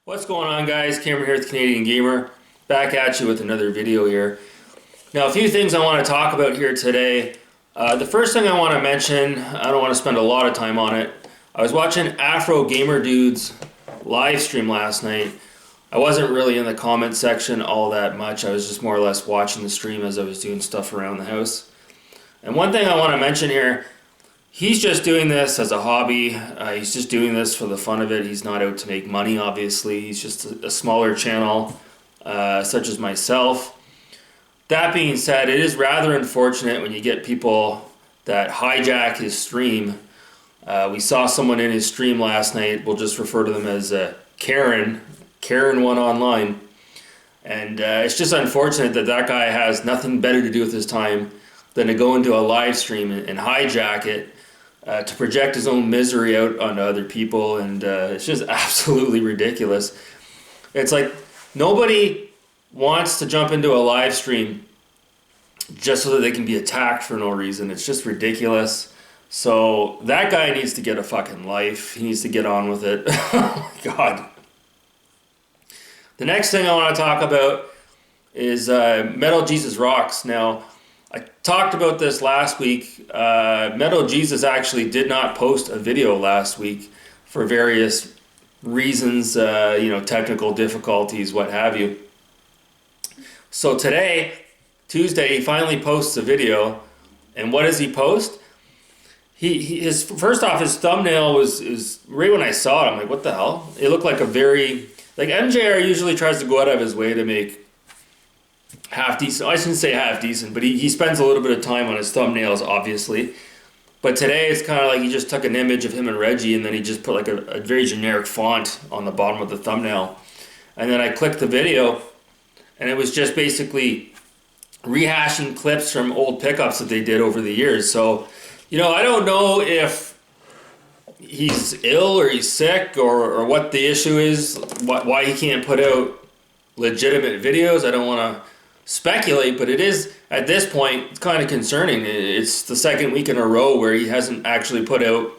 What's going on, guys? Cameron here with Canadian Gamer, back at you with another video here. Now, a few things I want to talk about here today. The first thing I want to mention, I don't want to spend a lot of time on it. I was watching Afro Gamer Dude's live stream last night. I wasn't really in the comment section all that much. I was just more or less watching the stream as I was doing stuff around the house. And one thing I want to mention here, he's just doing this as a hobby. He's just doing this for the fun of it. He's not out to make money, obviously. He's just a smaller channel, such as myself. That being said, it is rather unfortunate when you get people that hijack his stream. We saw someone in his stream last night. We'll just refer to them as Karen One Online. And it's just unfortunate that that guy has nothing better to do with his time than to go into a live stream and hijack it. To project his own misery out onto other people, and it's just absolutely ridiculous. It's like nobody wants to jump into a live stream just so that they can be attacked for no reason. It's just ridiculous. So that guy needs to get a fucking life. He needs to get on with it. Oh my God. The next thing I want to talk about is Metal Jesus Rocks. Now, I talked about this last week. Metal Jesus actually did not post a video last week for various reasons, technical difficulties, what have you. So today, Tuesday, he finally posts a video. And what does he post? His first off, his thumbnail is right when I saw it, I'm like, what the hell? It looked like MJR usually tries to go out of his way to make half decent. I shouldn't say half decent, but he spends a little bit of time on his thumbnails, obviously. But today it's kind of like he just took an image of him and Reggie, and then he just put like a very generic font on the bottom of the thumbnail. And then I clicked the video, and it was just basically rehashing clips from old pickups that they did over the years. So, I don't know if he's ill or he's sick or what the issue is, why he can't put out legitimate videos. I don't want to speculate, but it is, at this point, it's kind of concerning. It's the second week in a row where he hasn't actually put out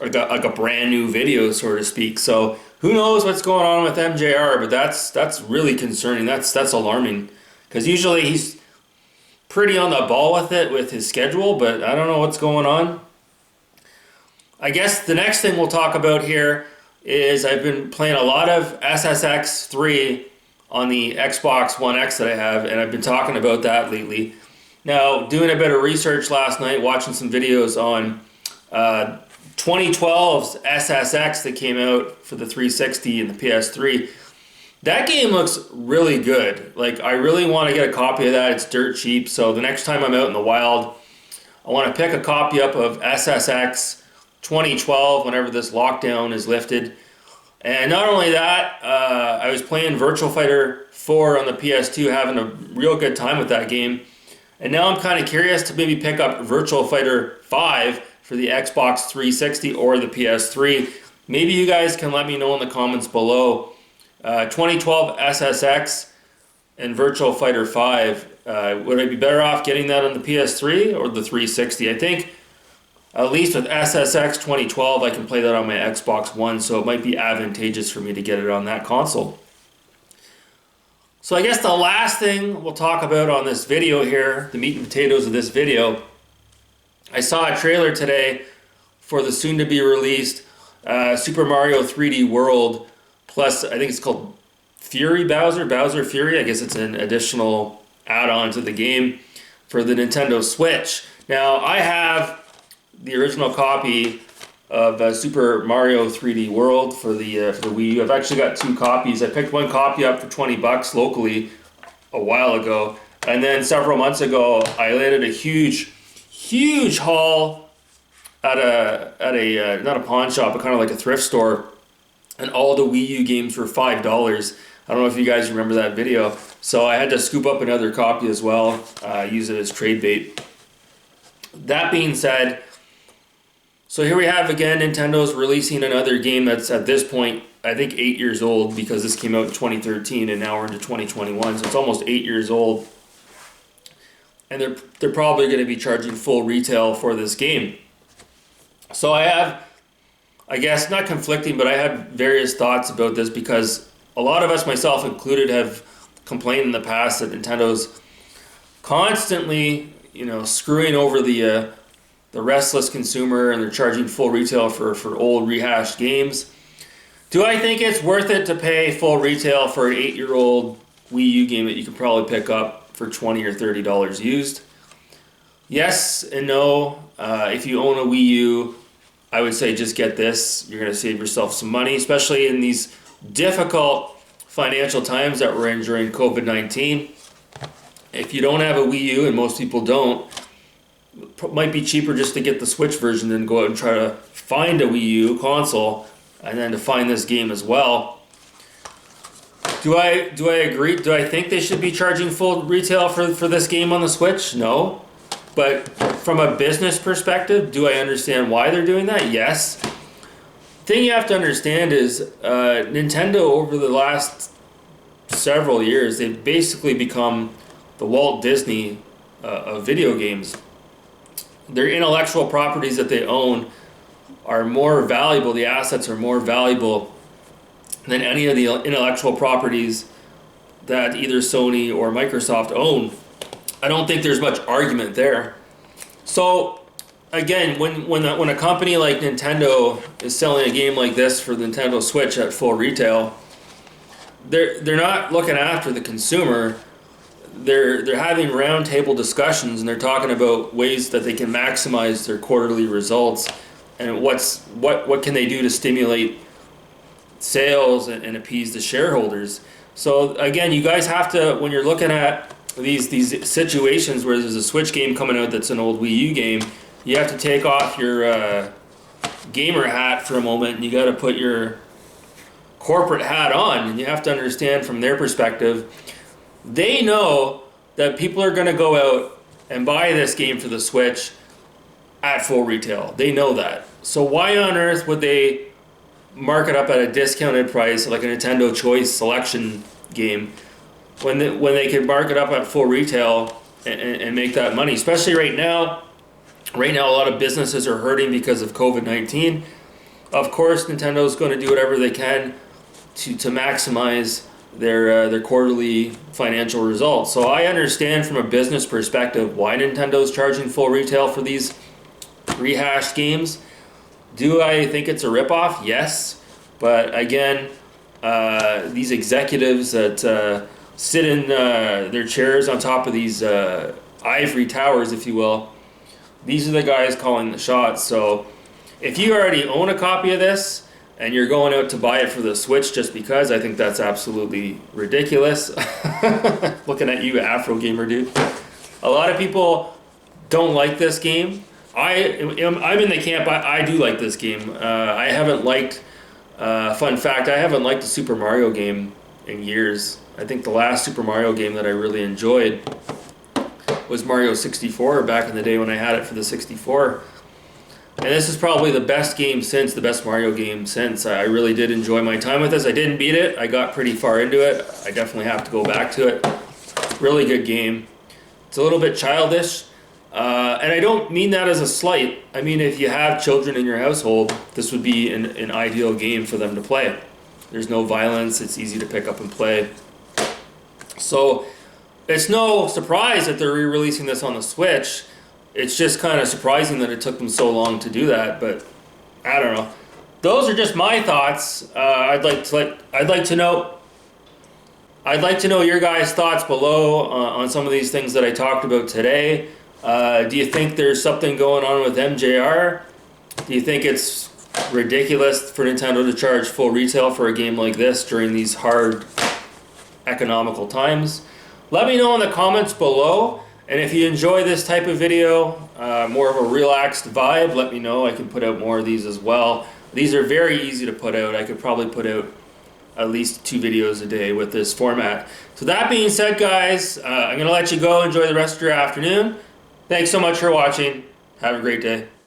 like a brand new video, so to speak. So who knows what's going on with MJR, but that's really concerning. That's alarming, because usually he's pretty on the ball with it, with his schedule, but I don't know what's going on. I guess the next thing we'll talk about here is I've been playing a lot of SSX 3 on the Xbox One X that I have, and I've been talking about that lately. Now, doing a bit of research last night, watching some videos on 2012's SSX that came out for the 360 and the PS3. That game looks really good. Like, I really want to get a copy of that. It's dirt cheap, so the next time I'm out in the wild, I want to pick a copy up of SSX 2012 whenever this lockdown is lifted. And not only that, I was playing Virtua Fighter 4 on the PS2, having a real good time with that game. And now I'm kind of curious to maybe pick up Virtua Fighter 5 for the Xbox 360 or the PS3. Maybe you guys can let me know in the comments below. 2012 SSX and Virtua Fighter 5. Would I be better off getting that on the PS3 or the 360? I think at least with SSX 2012, I can play that on my Xbox One, so it might be advantageous for me to get it on that console. So I guess the last thing we'll talk about on this video here, the meat and potatoes of this video, I saw a trailer today for the soon-to-be-released Super Mario 3D World, plus I think it's called Bowser Fury. I guess it's an additional add-on to the game for the Nintendo Switch. Now, I have the original copy of Super Mario 3D World for the Wii U. I've actually got two copies. I picked one copy up for $20 locally a while ago, and then several months ago I landed a huge haul at a not a pawn shop, but kind of like a thrift store, and all the Wii U games were $5. I don't know if you guys remember that video. So I had to scoop up another copy as well, use it as trade bait. That being said, so here we have again, Nintendo's releasing another game that's at this point, I think 8 years old, because this came out in 2013 and now we're into 2021, so it's almost 8 years old. And they're probably going to be charging full retail for this game. So I have, I guess, not conflicting, but I have various thoughts about this, because a lot of us, myself included, have complained in the past that Nintendo's constantly, screwing over the restless consumer, and they're charging full retail for old rehashed games. Do I think it's worth it to pay full retail for an 8-year-old Wii U game that you can probably pick up for $20 or $30 used? Yes and no. If you own a Wii U, I would say just get this. You're going to save yourself some money, especially in these difficult financial times that we're in during COVID-19. If you don't have a Wii U, and most people don't, it might be cheaper just to get the Switch version than go out and try to find a Wii U console and then to find this game as well. Do I agree? Do I think they should be charging full retail for this game on the Switch? No. But from a business perspective, do I understand why they're doing that? Yes. The thing you have to understand is Nintendo, over the last several years, they've basically become the Walt Disney of video games. Their intellectual properties that they own are more valuable, the assets are more valuable than any of the intellectual properties that either Sony or Microsoft own. I don't think there's much argument there. So again, when a company like Nintendo is selling a game like this for the Nintendo Switch at full retail, they're not looking after the consumer. They're having roundtable discussions, and they're talking about ways that they can maximize their quarterly results, and what can they do to stimulate sales and appease the shareholders. So again, you guys have to, when you're looking at these situations where there's a Switch game coming out that's an old Wii U game, you have to take off your gamer hat for a moment, and you got to put your corporate hat on, and you have to understand from their perspective, they know that people are going to go out and buy this game for the Switch at full retail. They know that. So why on earth would they mark it up at a discounted price like a Nintendo Choice Selection game when they could mark it up at full retail and make that money? Especially right now. Right now, a lot of businesses are hurting because of COVID-19. Of course, Nintendo's going to do whatever they can to maximize their quarterly financial results. So I understand from a business perspective why Nintendo's charging full retail for these rehashed games. Do I think it's a ripoff? Yes. But again, these executives that sit in their chairs on top of these ivory towers, if you will, these are the guys calling the shots. So if you already own a copy of this and you're going out to buy it for the Switch just because, I think that's absolutely ridiculous. Looking at you, Afro Gamer dude. A lot of people don't like this game. I'm in the camp, I do like this game. I haven't liked, fun fact, I haven't liked a Super Mario game in years. I think the last Super Mario game that I really enjoyed was Mario 64 back in the day when I had it for the 64. And this is probably the best game since, the best Mario game since. I really did enjoy my time with this. I didn't beat it. I got pretty far into it. I definitely have to go back to it. Really good game. It's a little bit childish. And I don't mean that as a slight. I mean, if you have children in your household, this would be an ideal game for them to play. There's no violence. It's easy to pick up and play. So it's no surprise that they're re-releasing this on the Switch. It's just kind of surprising that it took them so long to do that, but I don't know. Those are just my thoughts. I'd like to know your guys' thoughts below on some of these things that I talked about today. Do you think there's something going on with MJR? Do you think it's ridiculous for Nintendo to charge full retail for a game like this during these hard economical times? Let me know in the comments below. And if you enjoy this type of video, more of a relaxed vibe, let me know. I can put out more of these as well. These are very easy to put out. I could probably put out at least 2 videos a day with this format. So that being said, guys, I'm going to let you go. Enjoy the rest of your afternoon. Thanks so much for watching. Have a great day.